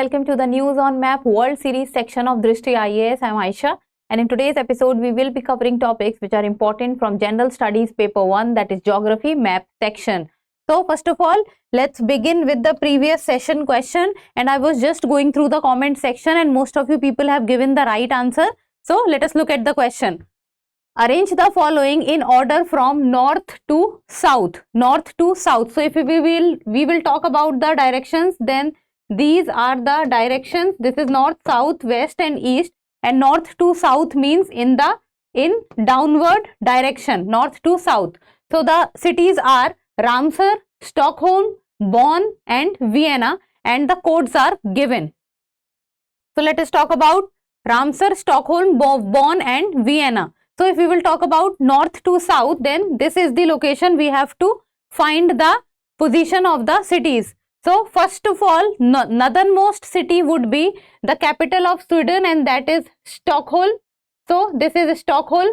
welcome to the News on Map World Series section of Drishti IAS. I am Aisha, and in today's episode we will be covering topics which are important from General Studies Paper 1, that is Geography Map section. So first of all, let's begin with the previous session question, and I was just going through the comment section and most of you people have given the right answer. So let us look at the question. Arrange the following in order from north to south. North to south. So if we will talk about the directions, then these are the directions. This is north, south, west and east, and north to south means in downward direction, north to south. So the cities are Ramsar, Stockholm, Bonn and Vienna, and the codes are given. So let us talk about Ramsar, Stockholm, Bonn and Vienna. So if we will talk about north to south, then this is the location. We have to find the position of the cities. So first of all, northernmost city would be the capital of Sweden, and that is Stockholm. So this is Stockholm.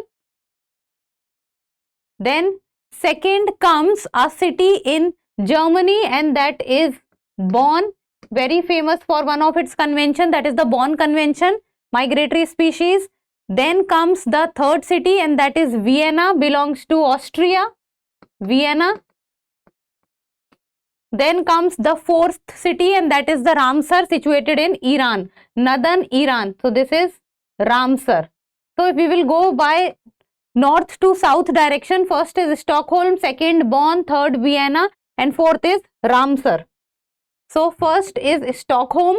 Then second comes a city in Germany, and that is Bonn, very famous for one of its convention, that is the Bonn Convention, migratory species. Then comes the third city, and that is Vienna, belongs to Austria, Vienna. Then comes the fourth city, and that is the Ramsar, situated in Iran, northern Iran. So this is Ramsar. So if we will go by north to south direction, first is Stockholm, second Bonn, third Vienna and fourth is Ramsar. So first is Stockholm,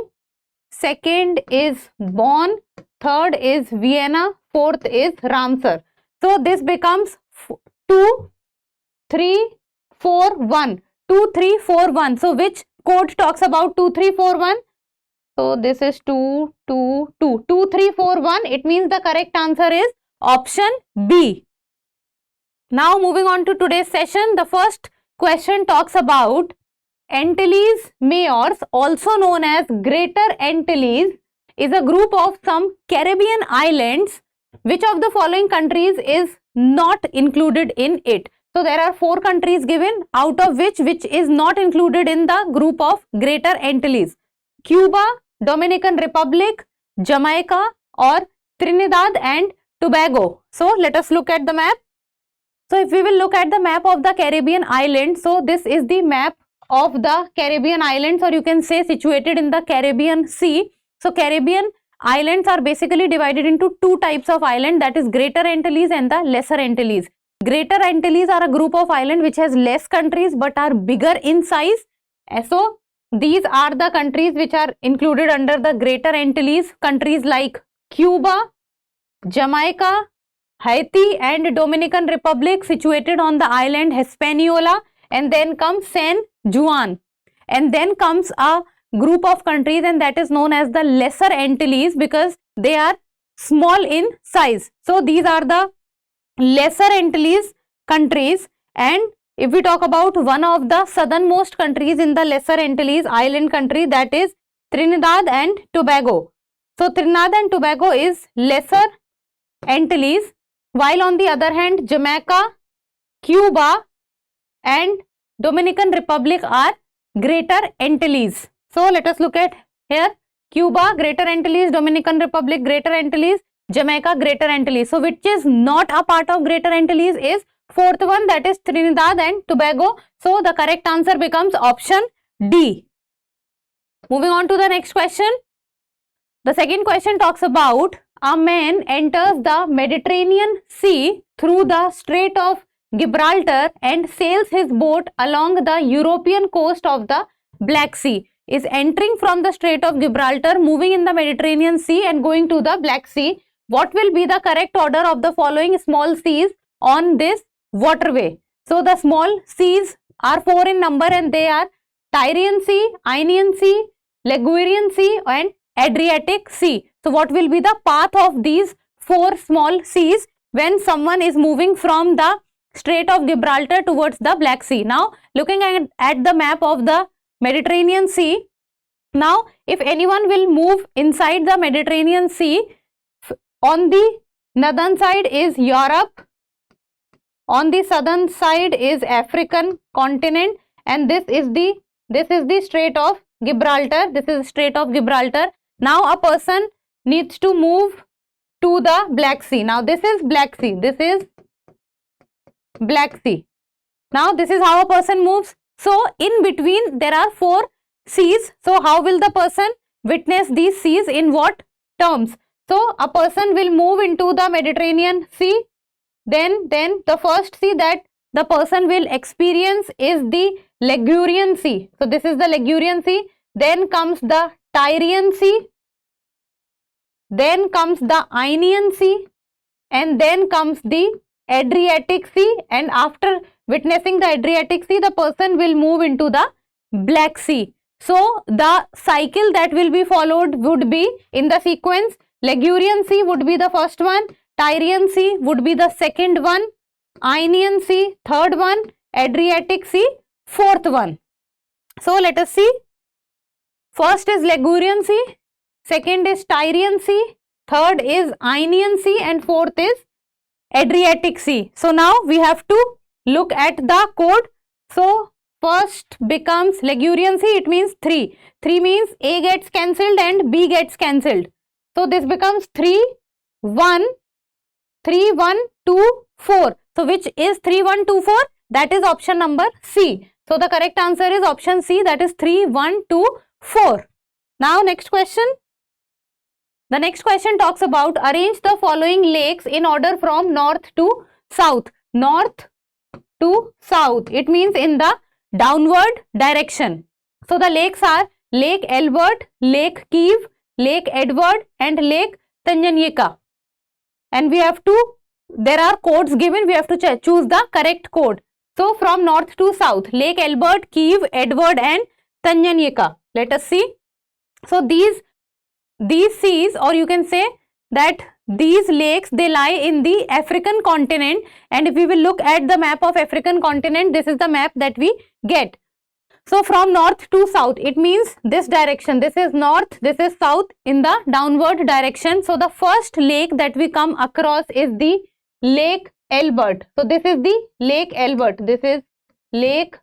second is Bonn, third is Vienna, fourth is Ramsar. So this becomes 2, 3, 4, 1. 2, 3, 4, 1. So which code talks about 2, 3, 4, 1? So this is 2, 2, 2. 2, 3, 4, 1. It means the correct answer is option B. Now moving on to today's session, the first question talks about Antilles Majors, also known as Greater Antilles, is a group of some Caribbean islands. Which of the following countries is not included in it? So there are 4 countries given, out of which is not included in the group of Greater Antilles: Cuba, Dominican Republic, Jamaica or Trinidad and Tobago. So let us look at the map. So if we will look at the map of the Caribbean islands, so this is the map of the Caribbean islands, or you can say situated in the Caribbean Sea. So Caribbean islands are basically divided into 2 types of island, that is Greater Antilles and the Lesser Antilles. Greater Antilles are a group of island which has less countries but are bigger in size. So these are the countries which are included under the Greater Antilles, countries like Cuba, Jamaica, Haiti and Dominican Republic, situated on the island Hispaniola, and then comes San Juan, and then comes a group of countries, and that is known as the Lesser Antilles because they are small in size. So these are the Lesser Antilles countries. And if we talk about one of the southernmost countries in the Lesser Antilles island country, that is Trinidad and Tobago. So Trinidad and Tobago is Lesser Antilles, while on the other hand Jamaica, Cuba and Dominican Republic are Greater Antilles. So let us look at here: Cuba, Greater Antilles; Dominican Republic, Greater Antilles; Jamaica, Greater Antilles. So which is not a part of Greater Antilles is fourth one, that is Trinidad and Tobago. So the correct answer becomes option D. Moving on to the next question. The second question talks about a man enters the Mediterranean Sea through the Strait of Gibraltar and sails his boat along the European coast of the Black Sea. Is entering from the Strait of Gibraltar, moving in the Mediterranean Sea and going to the Black Sea. What will be the correct order of the following small seas on this waterway? So the small seas are 4 in number, and they are Tyrrhenian Sea, Ionian Sea, Ligurian Sea and Adriatic Sea. So what will be the path of these 4 small seas when someone is moving from the Strait of Gibraltar towards the Black Sea? Now looking at the map of the Mediterranean Sea, now if anyone will move inside the Mediterranean Sea, on the northern side is Europe, on the southern side is African continent, and this is the Strait of Gibraltar. This is Strait of Gibraltar. Now a person needs to move to the Black Sea. Now this is Black Sea. This is Black Sea. Now this is how a person moves. So in between there are 4 seas. So how will the person witness these seas? In what terms? So a person will move into the Mediterranean Sea. Then the first sea that the person will experience is the Ligurian Sea. So this is the Ligurian Sea. Then comes the Tyrian Sea. Then comes the Ionian Sea. And then comes the Adriatic Sea. And after witnessing the Adriatic Sea, the person will move into the Black Sea. So the cycle that will be followed would be in the sequence: Ligurian Sea would be the first one, Tyrian Sea would be the second one, Ionian Sea third one, Adriatic Sea fourth one. So let us see. First is Ligurian Sea, second is Tyrian Sea, third is Ionian Sea, and fourth is Adriatic Sea. So now we have to look at the code. So first becomes Ligurian Sea, it means 3. 3 means A gets cancelled and B gets cancelled. So this becomes 3, 1, 3, 1, 2, 4. So which is 3, 1, 2, 4? That is option number C. So the correct answer is option C, that is 3, 1, 2, 4. Now next question. The next question talks about arrange the following lakes in order from north to south. North to south. It means in the downward direction. So the lakes are Lake Albert, Lake Kiev, Lake Edward and Lake Tanganyika. And we have to, there are codes given, we have to choose the correct code. So from north to south, Lake Albert, Kiev, Edward and Tanganyika. Let us see. So these seas, or you can say that these lakes, they lie in the African continent. And if we will look at the map of African continent, this is the map that we get. So from north to south, it means this direction. This is north, this is south in the downward direction. So the first lake that we come across is the Lake Albert. So this is the Lake Albert. This is Lake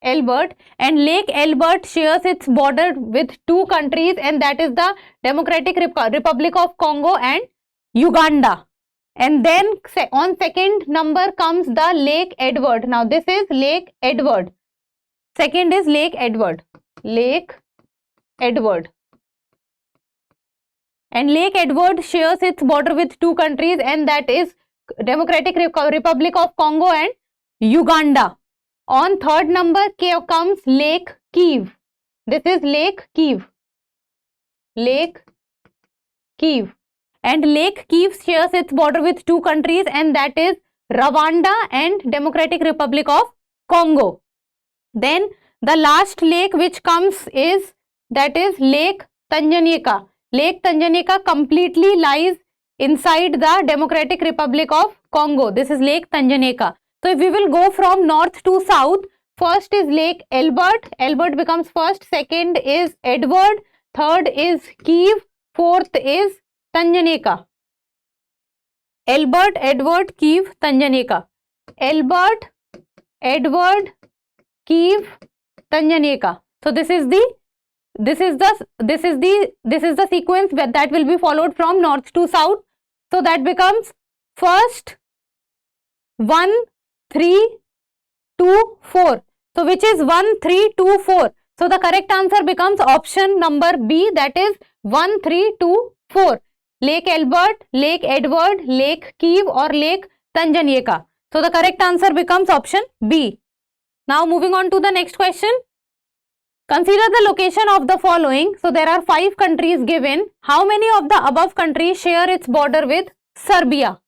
Albert, and Lake Albert shares its border with 2 countries, and that is the Democratic Republic of Congo and Uganda. And then on second number comes the Lake Edward. Now this is Lake Edward. Second is Lake Edward. Lake Edward. And Lake Edward shares its border with 2 countries, and that is Democratic Republic of Congo and Uganda. On third number comes Lake Kiev. This is Lake Kiev. Lake Kiev. And Lake Kiev shares its border with 2 countries, and that is Rwanda and Democratic Republic of Congo. Then the last lake which comes is, that is Lake Tanganyika. Lake Tanganyika completely lies inside the Democratic Republic of Congo. This is Lake Tanganyika. So if we will go from north to south, first is Lake Albert. Albert becomes first. Second is Edward. Third is Kiev. Fourth is Tanganyika. Albert, Edward, Kiev, Tanganyika. Albert, Edward, Kiev, Tanganyika. So this is the sequence that will be followed from north to south. So that becomes first 1, 3, 2, 4. So which is 1, 3, 2, 4. So the correct answer becomes option number B, that is 1, 3, 2, 4. Lake Albert, Lake Edward, Lake Kiev or Lake Tanganyika. So the correct answer becomes option B. Now moving on to the next question. Consider the location of the following. So there are 5 countries given. How many of the above countries share its border with Serbia?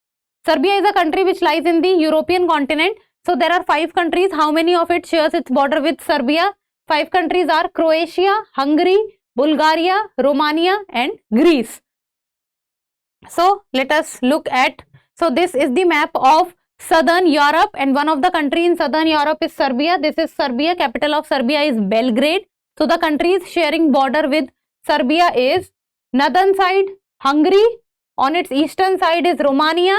Serbia is a country which lies in the European continent. So there are 5 countries. How many of it shares its border with Serbia? 5 countries are Croatia, Hungary, Bulgaria, Romania and Greece. So let us look at, so this is the map of Southern Europe, and one of the country in Southern Europe is Serbia. This is Serbia. Capital of Serbia is Belgrade. So the countries sharing border with Serbia is northern side Hungary, on its eastern side is Romania,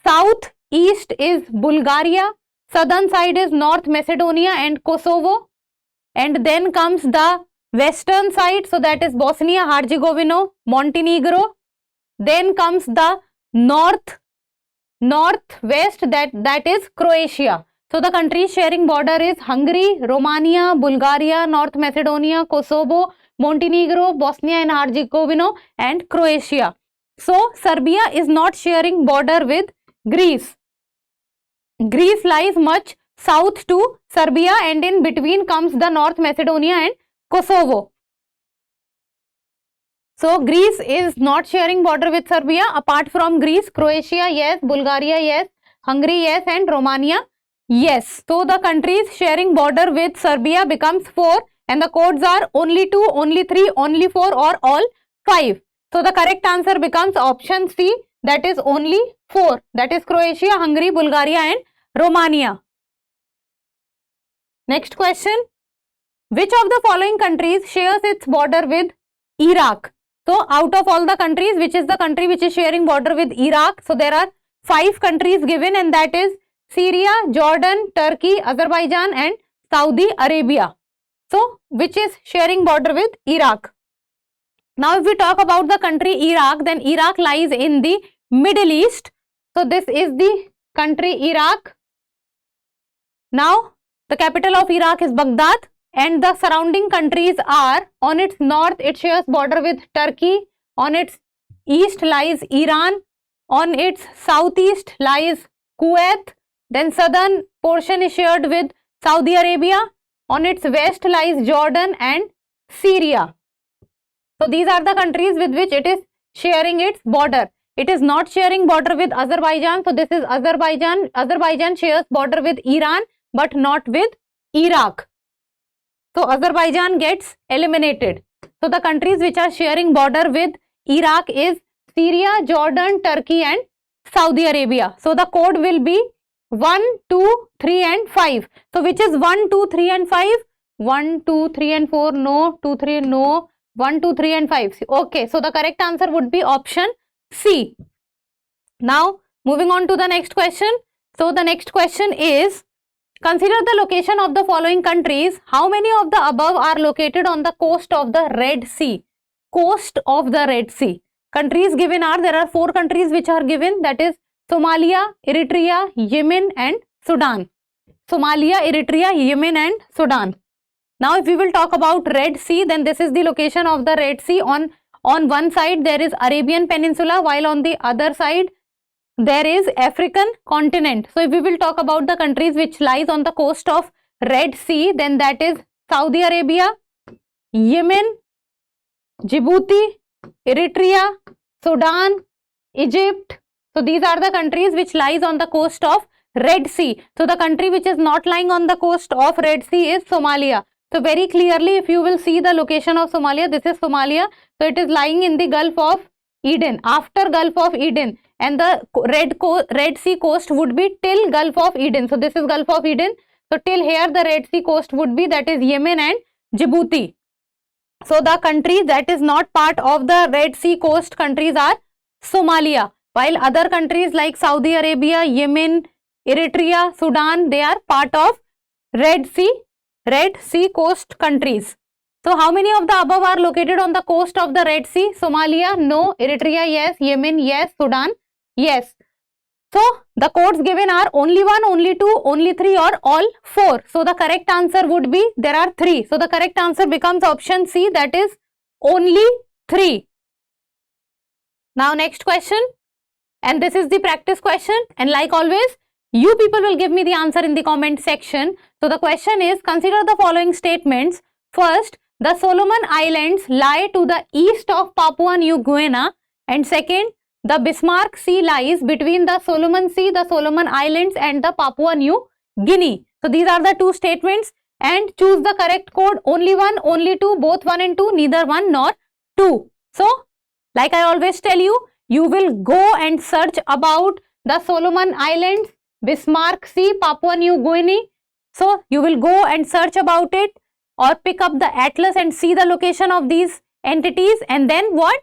south east is Bulgaria, southern side is North Macedonia and Kosovo, and then comes the western side, so that is Bosnia Herzegovina, Montenegro. Then comes the northwest, that is Croatia. So the countries sharing border is Hungary, Romania, Bulgaria, North Macedonia, Kosovo, Montenegro, Bosnia and Herzegovina, and Croatia. So Serbia is not sharing border with Greece. Greece lies much south to Serbia, and in between comes the North Macedonia and Kosovo. So Greece is not sharing border with Serbia. Apart from Greece, Croatia, yes, Bulgaria, yes, Hungary, yes, and Romania, yes. So the countries sharing border with Serbia becomes 4, and the codes are only 2, only 3, only 4, or all 5. So the correct answer becomes option C, that is only 4. That is Croatia, Hungary, Bulgaria, and Romania. Next question. Which of the following countries shares its border with Iraq? So out of all the countries, which is the country which is sharing border with Iraq? So there are 5 countries given, and that is Syria, Jordan, Turkey, Azerbaijan, and Saudi Arabia. So which is sharing border with Iraq? Now if we talk about the country Iraq, then Iraq lies in the Middle East. So this is the country Iraq. Now the capital of Iraq is Baghdad, and the surrounding countries are, on its north it shares border with Turkey, on its east lies Iran, on its southeast lies Kuwait, then southern portion is shared with Saudi Arabia, on its west lies Jordan and Syria. So these are the countries with which it is sharing its border. It is not sharing border with Azerbaijan, so this is Azerbaijan. Azerbaijan shares border with Iran but not with Iraq. So Azerbaijan gets eliminated. So the countries which are sharing border with Iraq is Syria, Jordan, Turkey, and Saudi Arabia. So the code will be 1, 2, 3, and 5. So which is 1, 2, 3, and 5? 1, 2, 3, and 4, no. 2, 3, no. 1, 2, 3, and 5. Okay, so the correct answer would be option C. Now moving on to the next question. So the next question is, consider the location of the following countries. How many of the above are located on the coast of the Red Sea? Coast of the Red Sea. Countries given are, there are 4 countries which are given, that is Somalia, Eritrea, Yemen, and Sudan. Somalia, Eritrea, Yemen, and Sudan. Now if we will talk about Red Sea, then this is the location of the Red Sea. On one side there is Arabian Peninsula, while on the other side there is African continent. So if we will talk about the countries which lies on the coast of Red Sea, then that is Saudi Arabia, Yemen, Djibouti, Eritrea, Sudan, Egypt. So these are the countries which lies on the coast of Red Sea. So the country which is not lying on the coast of Red Sea is Somalia. So very clearly if you will see the location of Somalia, this is Somalia. So it is lying in the Gulf of Eden, after Gulf of Eden, and the Red Sea coast would be till Gulf of Eden. So this is Gulf of Eden. So till here the Red Sea coast would be, that is Yemen and Djibouti. So the countries that is not part of the Red Sea coast countries are Somalia, while other countries like Saudi Arabia, Yemen, Eritrea, Sudan, they are part of Red Sea coast countries. So how many of the above are located on the coast of the Red Sea? Somalia, no. Eritrea, yes. Yemen, yes. Sudan, yes. So the codes given are only 1, only 2, only 3, or all 4. So the correct answer would be, there are 3. So the correct answer becomes option C, that is only 3. Now next question, and this is the practice question, and like always you people will give me the answer in the comment section. So the question is, consider the following statements. First, the Solomon Islands lie to the east of Papua New Guinea, and second, the Bismarck Sea lies between the Solomon Sea, the Solomon Islands, and the Papua New Guinea. So these are the 2 statements, and choose the correct code. Only 1, only 2, both 1 and 2, neither 1 nor 2. So like I always tell you, you will go and search about the Solomon Islands, Bismarck Sea, Papua New Guinea. So you will go and search about it, or pick up the atlas and see the location of these entities, and then what?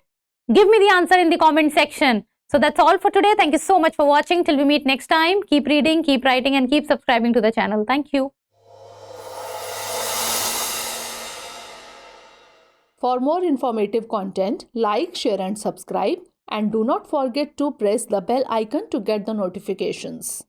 Give me the answer in the comment section. So that's all for today. Thank you so much for watching. Till we meet next time, keep reading, keep writing, and keep subscribing to the channel. Thank you. For more informative content, like, share and subscribe, and do not forget to press the bell icon to get the notifications.